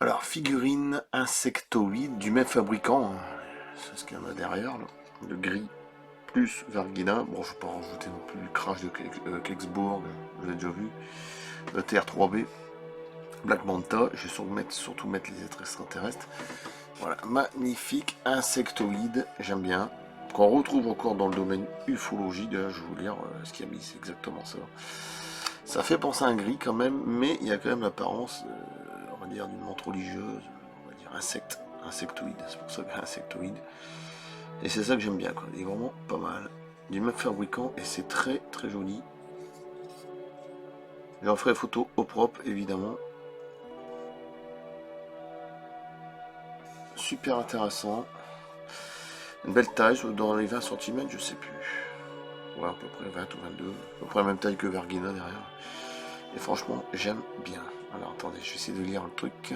Alors, figurine insectoïde du même fabricant, hein. C'est ce qu'il y en a derrière, là. Le gris plus Vergina. Bon, je ne vais pas rajouter non plus du crash de Keksburg, vous l'avez déjà vu. Le TR3B, Black Manta. Je vais surtout mettre les êtres extraterrestres. Voilà, magnifique insectoïde, j'aime bien. Qu'on retrouve encore dans le domaine ufologie. D'ailleurs, je vais vous lire ce qu'il y a mis, c'est exactement ça. Ça fait penser à un gris quand même, mais il y a quand même l'apparence, on va dire, d'une montre religieuse, on va dire insectoïde, c'est pour ça que insectoïde. Et c'est ça que j'aime bien, quoi. Il est vraiment pas mal. Du même fabricant, et c'est très très joli. J'en ferai photo au propre, évidemment. Super intéressant. Une belle taille, dans les 20 cm, je sais plus. Ouais, à peu près 20 ou 22. À peu près la même taille que Vergina derrière. Et franchement, j'aime bien. Alors attendez, je vais essayer de lire le truc.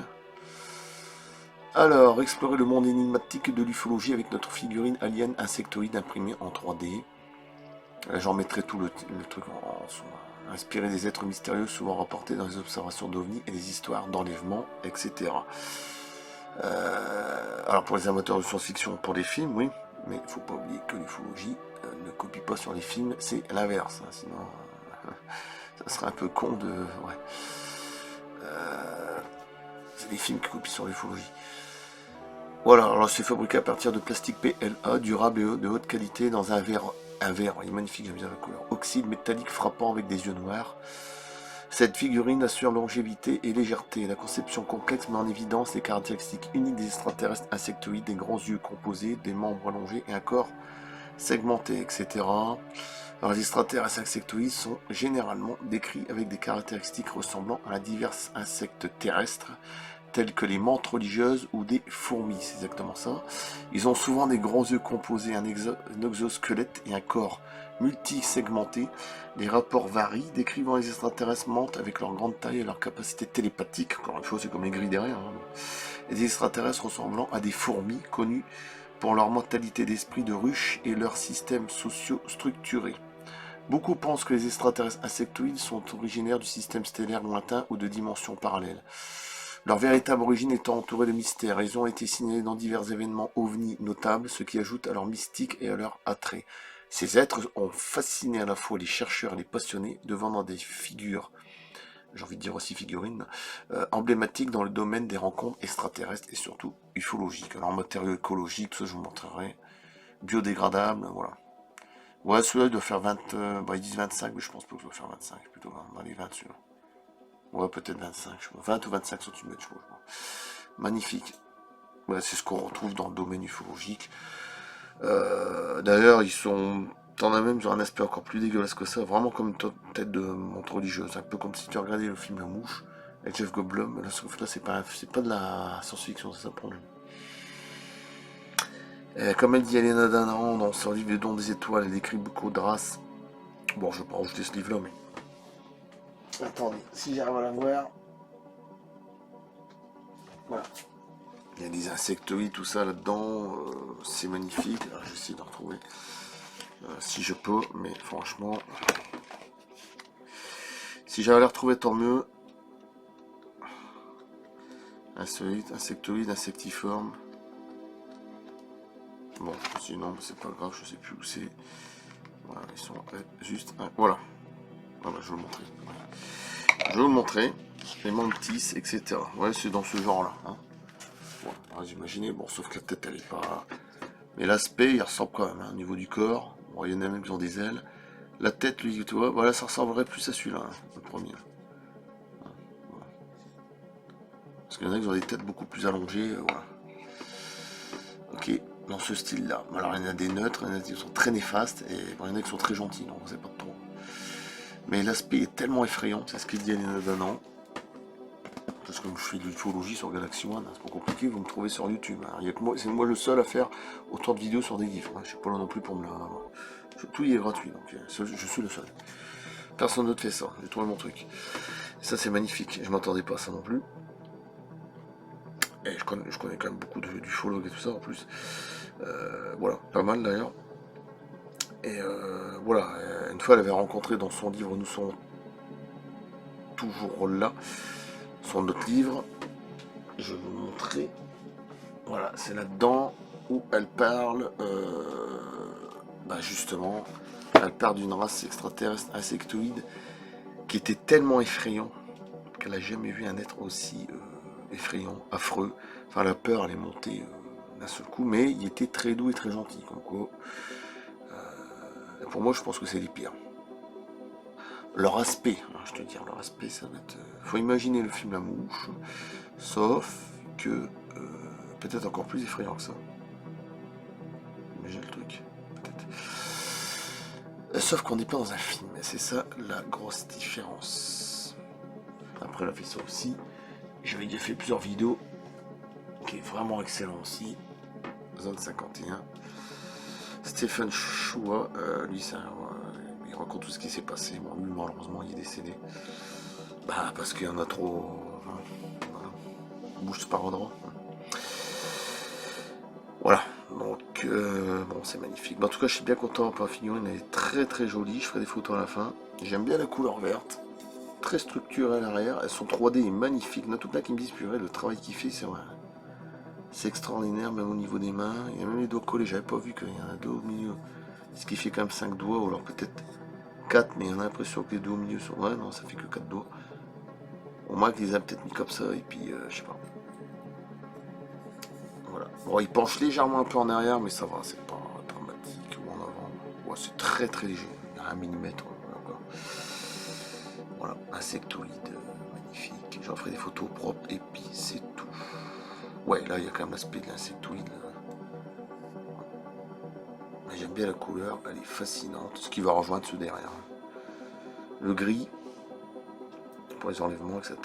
Alors, explorer le monde énigmatique de l'ufologie avec notre figurine alien insectoïde imprimée en 3D. J'en mettrai tout le truc inspiré des êtres mystérieux souvent rapportés dans les observations d'OVNI et les histoires d'enlèvement, etc. Alors pour les amateurs de science-fiction, pour les films, oui, mais il ne faut pas oublier que l'ufologie ne copie pas sur les films, c'est l'inverse, hein, sinon ça serait un peu con de... Ouais. C'est les films qui copient sur l'ufologie. Voilà, alors c'est fabriqué à partir de plastique PLA, durable et de haute qualité, dans un verre, il est magnifique, j'aime bien la couleur, oxyde métallique frappant avec des yeux noirs. Cette figurine assure longévité et légèreté. La conception complexe met en évidence les caractéristiques uniques des extraterrestres insectoïdes, des grands yeux composés, des membres allongés et un corps segmenté, etc. Alors, les extraterrestres insectoïdes sont généralement décrits avec des caractéristiques ressemblant à divers insectes terrestres, tels que les menthes religieuses ou des fourmis, c'est exactement ça. Ils ont souvent des grands yeux composés, un exosquelette et un corps multisegmenté. Les rapports varient, décrivant les extraterrestres mentent avec leur grande taille et leur capacité télépathique. Encore une fois, c'est comme les grilles derrière, hein. Les extraterrestres ressemblant à des fourmis, connus pour leur mentalité d'esprit de ruche et leur système socio-structuré. Beaucoup pensent que les extraterrestres insectoïdes sont originaires du système stellaire lointain ou de dimensions parallèles. Leur véritable origine étant entourée de mystères, ils ont été signalés dans divers événements ovnis notables, ce qui ajoute à leur mystique et à leur attrait. Ces êtres ont fasciné à la fois les chercheurs et les passionnés, devenant des figures, j'ai envie de dire aussi figurines, emblématiques dans le domaine des rencontres extraterrestres et surtout ufologiques. Alors matériaux écologiques, ça je vous montrerai, biodégradables, voilà. Ouais, celui-là doit faire 20, ils disent 25, mais je pense pas que ça doit faire 25, plutôt dans les 20 celui-là. Ouais, peut-être 25, je pense. 20 ou 25 cm, je pense. Magnifique. Ouais, c'est ce qu'on retrouve dans le domaine ufologique. D'ailleurs, ils sont... T'en as même sur un aspect encore plus dégueulasse que ça, vraiment comme une tête de montre religieuse, un peu comme si tu regardais le film La Mouche avec Jeff Goldblum. Là, sauf là, c'est pas de la science-fiction, c'est ça le problème. Comme elle dit Elena Danand dans son livre Le Don des étoiles, elle décrit beaucoup de races. Bon, je vais pas rajouter ce livre-là, mais attendez, si j'arrive à la voir. Voilà. Il y a des insectoïdes, tout ça là-dedans. C'est magnifique. Alors, je vais essayer de retrouver si je peux, mais franchement, si j'arrive à les retrouver, tant mieux. Insectoïde, insectiforme. Bon, sinon, c'est pas grave, je sais plus où c'est. Voilà, ils sont juste. Voilà. Voilà, je vais vous le montrer. Je vais vous le montrer. Les mantis, etc. Ouais, c'est dans ce genre-là. Hein. Bon, vous imaginez, bon, sauf que la tête, elle est pas. Mais l'aspect, il ressemble quand même, hein, au niveau du corps. Bon, il y en a même qui ont des ailes. La tête, lui, tu vois, voilà, ça ressemblerait plus à celui-là, hein, le premier. Voilà. Parce qu'il y en a qui ont des têtes beaucoup plus allongées, voilà. Ok, dans ce style-là. Alors, il y en a des neutres, il y en a qui sont très néfastes, et bon, il y en a qui sont très gentils, donc c'est pas trop. Mais l'aspect est tellement effrayant, c'est ce qu'il dit Elena Danan. Parce que je fais de l'ufologie sur Galaxy One, hein, c'est pas compliqué, vous me trouvez sur YouTube. Hein. C'est moi le seul à faire autant de vidéos sur des livres. Hein. Je suis pas là non plus pour me la... Tout y est gratuit, donc je suis le seul. Personne d'autre fait ça, j'ai trouvé mon truc. Et ça c'est magnifique, je m'attendais pas à ça non plus. Et je connais quand même beaucoup d'ufologues et tout ça en plus. Voilà, pas mal d'ailleurs. Et voilà, une fois elle avait rencontré dans son livre Nous sommes toujours là, son autre livre. je vais vous montrer. Voilà, c'est là-dedans où elle parle, justement, elle parle d'une race extraterrestre insectoïde qui était tellement effrayant qu'elle n'a jamais vu un être aussi effrayant, affreux. Enfin, la peur, elle est montée d'un seul coup, mais il était très doux et très gentil. Comme quoi, pour moi, je pense que c'est les pires. Leur aspect, je te dis, leur aspect, ça va être... faut imaginer le film La Mouche, sauf que peut-être encore plus effrayant que ça. Imagine le truc, peut-être. Sauf qu'on n'est pas dans un film, et c'est ça la grosse différence. Après, elle a fait ça aussi. J'avais déjà fait plusieurs vidéos, qui est vraiment excellent aussi. Zone 51. Stephen Choua, lui, il raconte tout ce qui s'est passé. Bon, lui, malheureusement, il est décédé. Parce qu'il y en a trop. Voilà. Bouge par endroit. Voilà. Donc, bon, c'est magnifique. En tout cas, je suis bien content pour la figurine. Elle est très très jolie. Je ferai des photos à la fin. J'aime bien la couleur verte. Très structurée à l'arrière. Elles sont 3D et magnifiques. Il y en a tout plein qui me disent, purée, le travail qu'il fait, c'est vrai. C'est extraordinaire, même au niveau des mains. Il y a même les doigts collés. J'avais pas vu qu'il y a un doigt au milieu. Ce qui fait quand même 5 doigts, ou alors peut-être 4, mais on a l'impression que les deux au milieu sont... Ouais, non, ça fait que 4 doigts. Au moins qu'ils a peut-être mis comme ça, et puis, je sais pas. Voilà. Bon, il penche légèrement un peu en arrière, mais ça va, c'est pas dramatique. Ou en avant. Ouais, c'est très très léger. Il y a 1 millimètre. Voilà, insectoïde, magnifique. J'en ferai des photos propres, et puis c'est tout. Ouais, là, il y a quand même l'aspect de l'insectoïde. Mais j'aime bien la couleur, elle est fascinante. Ce qui va rejoindre ceux derrière. Le gris, pour les enlèvements, etc.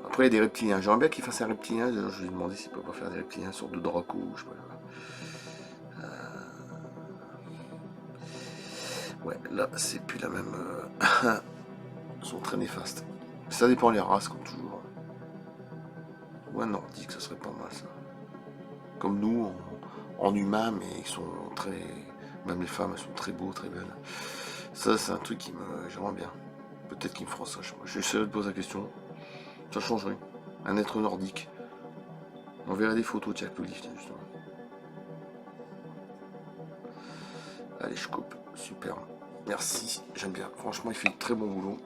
Après, il y a des reptiliens. J'aimerais bien qu'il fasse un reptilien. D'ailleurs, je lui ai demandé s'il peut pas faire des reptiliens sur de Draco. Je sais pas. Ouais, là, c'est plus la même. Ils sont très néfastes. Ça dépend des races, comme toujours. Ouais, nordique, ça serait pas mal, ça. Comme nous, en humain, mais ils sont très... Même les femmes, elles sont très beaux, très belles. Ça, c'est un truc qui me... J'aimerais bien. Peut-être qu'ils me feront ça. J'essaierai de poser la question. Ça changerait. Un être nordique. On verrait des photos de Jack Lift, justement. Allez, je coupe. Super. Merci. J'aime bien. Franchement, il fait de très bon boulot.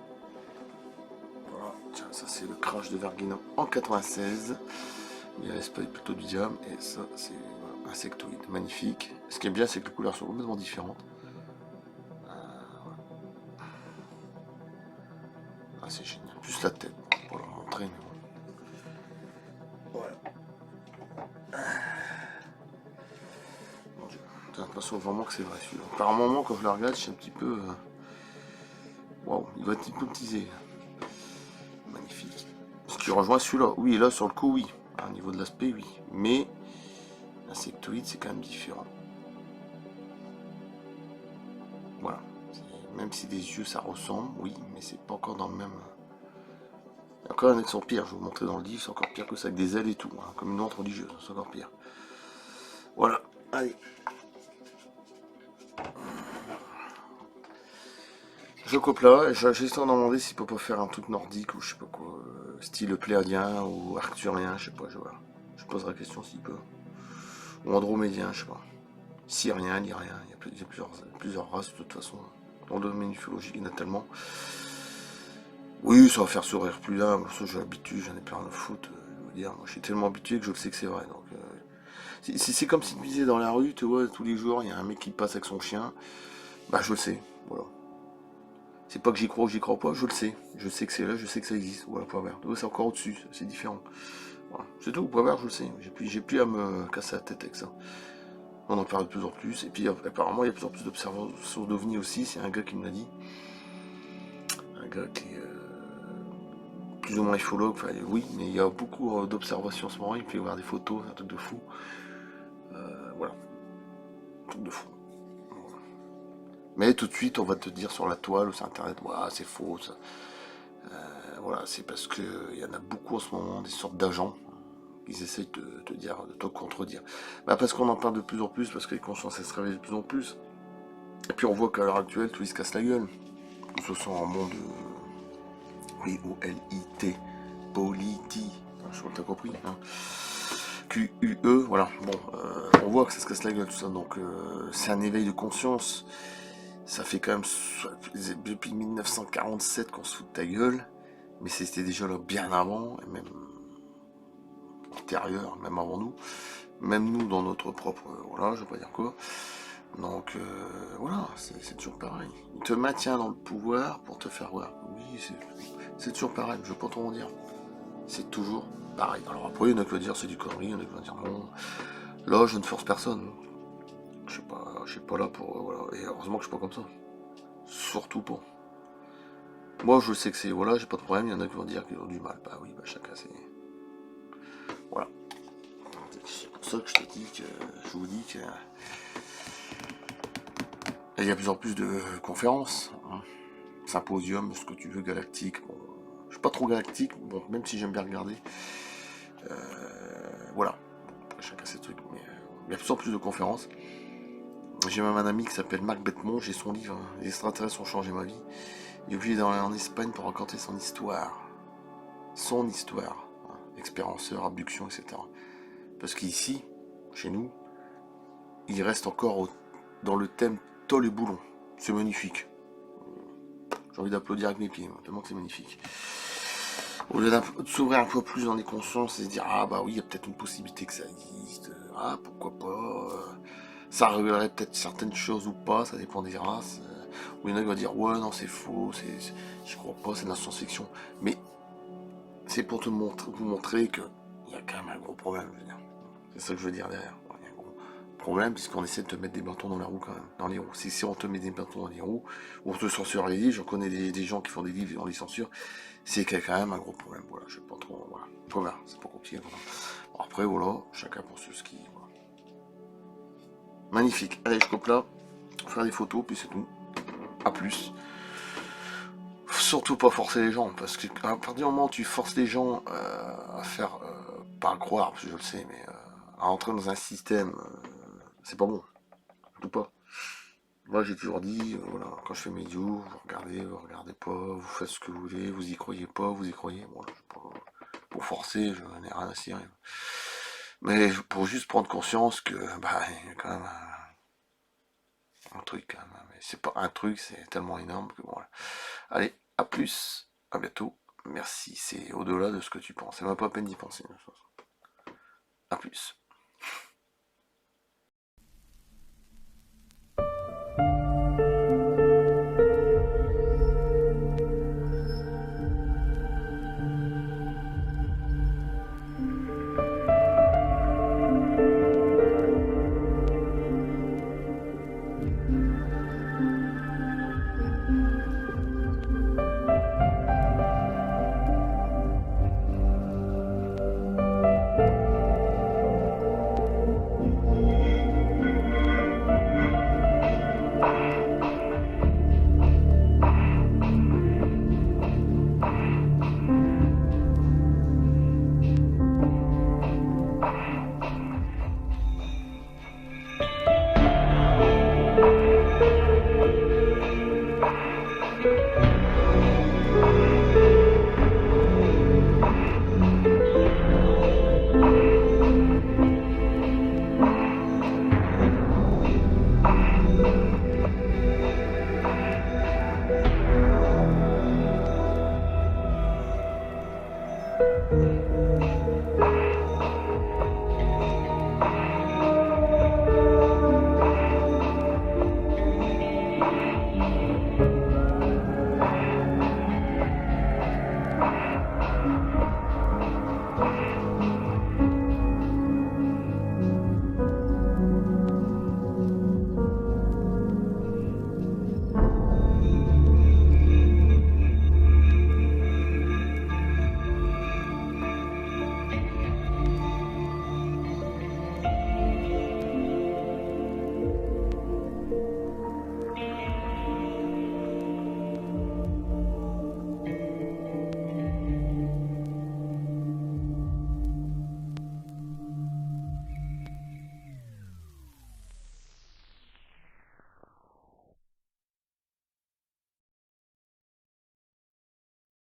Voilà. Tiens, ça, c'est le crash de Verguino en 96. Il reste pas plutôt du diable. Et ça, c'est voilà, insectoïde. Magnifique. Ce qui est bien, c'est que les couleurs sont complètement différentes. Ah, c'est génial. Plus la tête. Pour leur montrer, mais bon. Voilà. J'ai l'impression vraiment que c'est vrai celui-là. Par un moment, quand je le regarde, je suis un petit peu... Waouh, il va être hypnotisé. Magnifique. Ce qui rejoint celui-là. Oui, là, sur le coup, oui. Au niveau de l'aspect, oui. Mais l'insectoïde, c'est quand même différent. Voilà. Même si des yeux, ça ressemble, oui, mais c'est pas encore dans le même... Encore un qui sont pires, je vais vous montrer dans le livre, c'est encore pire que ça, avec des ailes et tout, hein, comme une honte religieuse, c'est encore pire. Voilà, allez. Je coupe là, j'essaie d'en demander s'il peut pas faire un truc nordique ou je sais pas quoi, style pléadien ou arcturien, je sais pas, je poserai la question s'il peut. Ou andromédien, je sais pas. Syrien, lyrien, il y a plusieurs races de toute façon. Dans le domaine ufologique, il y en a tellement. Oui, ça va faire sourire plus d'un, mais ça j'ai l'habitude, j'en ai plein de foot, je veux dire, moi je suis tellement habitué que je le sais que c'est vrai, donc... c'est comme si tu me disais dans la rue, tu vois, tous les jours, il y a un mec qui passe avec son chien, bah je le sais, voilà. C'est pas que j'y crois ou j'y crois pas, je le sais. Je sais que c'est là, je sais que ça existe. Voilà, point vert. C'est encore au-dessus, c'est différent. Voilà. C'est tout, point vert, je le sais. J'ai plus à me casser la tête avec ça. On en parle de plus en plus. Et puis apparemment, il y a de plus en plus d'observations d'OVNI aussi. C'est un gars qui me l'a dit. Un gars qui est plus ou moins ufologue. Enfin, oui, mais il y a beaucoup d'observations en ce moment. Il peut y avoir des photos, c'est un truc de fou. Voilà. Un truc de fou. Mais tout de suite, on va te dire sur la toile ou sur internet, ouais, c'est faux, ça. Voilà, c'est parce qu'il y en a beaucoup en ce moment, des sortes d'agents, qui essayent de te dire, de te contredire. Parce qu'on en parle de plus en plus, parce que les consciences elles se réveillent de plus en plus. Et puis on voit qu'à l'heure actuelle, tout ils se casse la gueule. Que ce soit en monde P-O-L-I-T, politique. je crois que t'as compris. Hein. QUE, voilà. Bon, on voit que ça se casse la gueule tout ça, donc c'est un éveil de conscience. Ça fait quand même depuis 1947 qu'on se fout de ta gueule, mais c'était déjà là bien avant, et même antérieur, même avant nous, même nous dans notre propre, voilà, je vais pas dire quoi. Donc voilà, c'est toujours pareil. Il te maintient dans le pouvoir pour te faire voir. Oui, c'est toujours pareil, je vais pas trop en dire. C'est toujours pareil. Alors après, il y en a qui vont dire c'est du connerie, il y en a qui vont dire non. Là, je ne force personne. Je suis pas là pour. Voilà. Et heureusement que je suis pas comme ça. Surtout pas. Moi, je sais que c'est. Voilà, j'ai pas de problème. Il y en a qui vont dire qu'ils ont du mal. Bah oui, bah chacun c'est. Voilà. C'est pour ça que je te dis que. Je vous dis que. Il y a de plus en plus de conférences. Hein. Symposium, ce que tu veux, galactique. Bon, je suis pas trop galactique, bon, même si j'aime bien regarder. Voilà. Chacun ses trucs. Mais il y a de plus en plus de conférences. J'ai même un ami qui s'appelle Marc Bettemont, j'ai son livre, hein, Les extraterrestres ont changé ma vie. Il est obligé d'aller en Espagne pour raconter son histoire. Son histoire. Hein, expérienceur, abduction, etc. Parce qu'ici, chez nous, il reste encore dans le thème Tol et Boulon. C'est magnifique. J'ai envie d'applaudir avec mes pieds, tellement que c'est magnifique. Au lieu de s'ouvrir un peu plus dans les consciences et se dire ah bah oui, il y a peut-être une possibilité que ça existe, ah pourquoi pas, ça révélerait peut-être certaines choses ou pas, ça dépend des races. Ou il y en a qui vont dire ouais non c'est faux, je crois pas, c'est de la science-fiction. Mais c'est pour vous montrer qu'il y a quand même un gros problème, je veux dire. C'est ça que je veux dire derrière. Il y a un gros problème puisqu'on essaie de te mettre des bâtons dans la roue quand même. Dans les roues. Si on te met des bâtons dans les roues, ou on te censure les livres, j'en connais des gens qui font des livres et on les censure, c'est qu'il y a quand même un gros problème. Voilà, je sais pas trop. Voilà. Voilà, c'est pas compliqué. Voilà. Bon, après, voilà, chacun pour ce qui. Voilà. Magnifique. Allez, je coupe là. Faire des photos, puis c'est tout. A plus. Surtout pas forcer les gens, parce que à partir du moment où tu forces les gens à faire, pas à croire, parce que je le sais, mais à entrer dans un système, c'est pas bon. Tout pas. Moi j'ai toujours dit, voilà, quand je fais mes vidéos, vous regardez pas, vous faites ce que vous voulez, vous y croyez pas, vous y croyez. Bon, pour forcer, je n'ai rien à cirer. Mais pour juste prendre conscience que bah il y a quand même un truc quand même. Mais c'est pas un truc, c'est tellement énorme que bon. Voilà. Allez, à plus, à bientôt. Merci, c'est au-delà de ce que tu penses. C'est même pas à peine d'y penser. À plus.